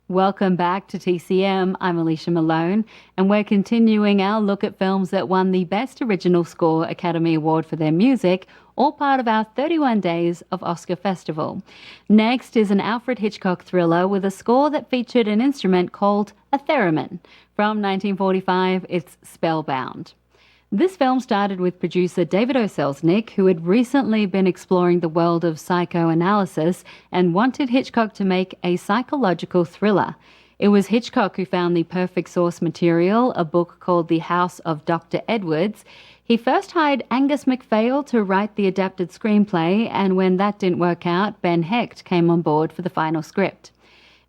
Welcome back to TCM. I'm Alicia Malone, and we're continuing our look at films that won the Best Original Score Academy Award for their music, all part of our 31 Days of Oscar Festival. Next is an Alfred Hitchcock thriller with a score that featured an instrument called a theremin. From 1945, it's Spellbound. This film started with producer David O. Selznick, who had recently been exploring the world of psychoanalysis and wanted Hitchcock to make a psychological thriller. It was Hitchcock who found the perfect source material, a book called The House of Dr. Edwards. He first hired Angus MacPhail to write the adapted screenplay, and when that didn't work out, Ben Hecht came on board for the final script.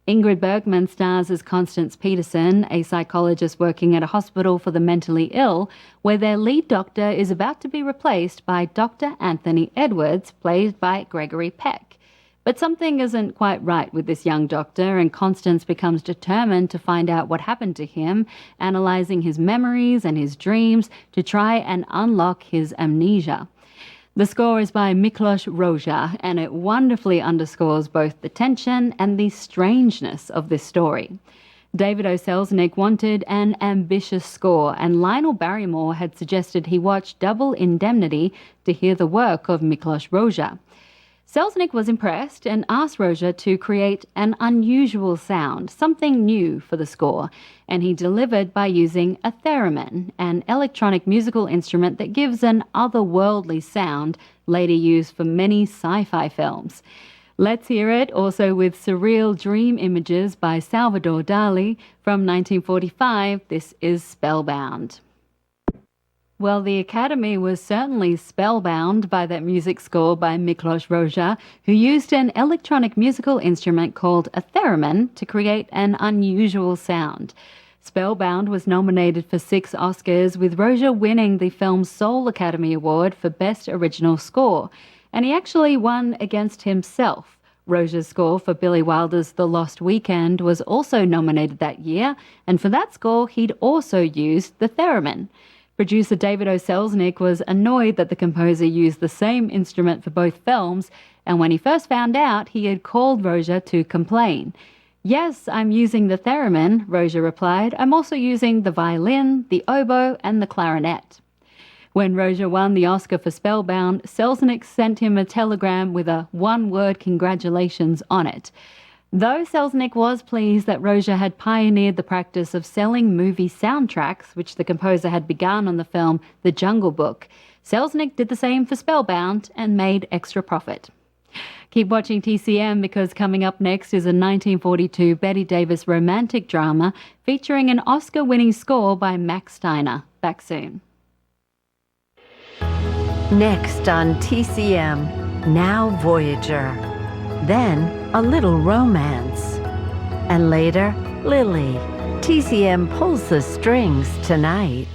Ingrid Bergman stars as Constance Peterson, a psychologist working at a hospital for the mentally ill, where their lead doctor is about to be replaced by Dr. Anthony Edwards, played by Gregory Peck. But something isn't quite right with this young doctor, and Constance becomes determined to find out what happened to him, analysing his memories and his dreams to try and unlock his amnesia. The score is by Miklos Rozsa, and it wonderfully underscores both the tension and the strangeness of this story. David O. Selznick wanted an ambitious score, and Lionel Barrymore had suggested he watch Double Indemnity to hear the work of Miklos Rozsa. Selznick was impressed and asked Rozsa to create an unusual sound, something new for the score, and he delivered by using a theremin, an electronic musical instrument that gives an otherworldly sound later used for many sci-fi films. Let's hear it also with Surreal Dream Images by Salvador Dali from 1945. This is Spellbound. Well, the Academy was certainly spellbound by that music score by Miklos Rozsa, who used an electronic musical instrument called a theremin to create an unusual sound. Spellbound was nominated for 6 Oscars, with Rozsa winning the film's sole Academy Award for Best Original Score. And he actually won against himself. Rozsa's score for Billy Wilder's The Lost Weekend was also nominated that year, and for that score he'd also used the theremin. Producer David O. Selznick was annoyed that the composer used the same instrument for both films, and when he first found out, he had called Rozsa to complain. "Yes, I'm using the theremin," Rozsa replied. "I'm also using the violin, the oboe, and the clarinet." When Rozsa won the Oscar for Spellbound, Selznick sent him a telegram with a one-word congratulations on it. Though Selznick was pleased that Rozsa had pioneered the practice of selling movie soundtracks, which the composer had begun on the film The Jungle Book, Selznick did the same for Spellbound and made extra profit. Keep watching TCM, because coming up next is a 1942 Bette Davis romantic drama featuring an Oscar-winning score by Max Steiner. Back soon. Next on TCM, Now Voyager. Then a little romance. And later, Lily. TCM pulls the strings tonight.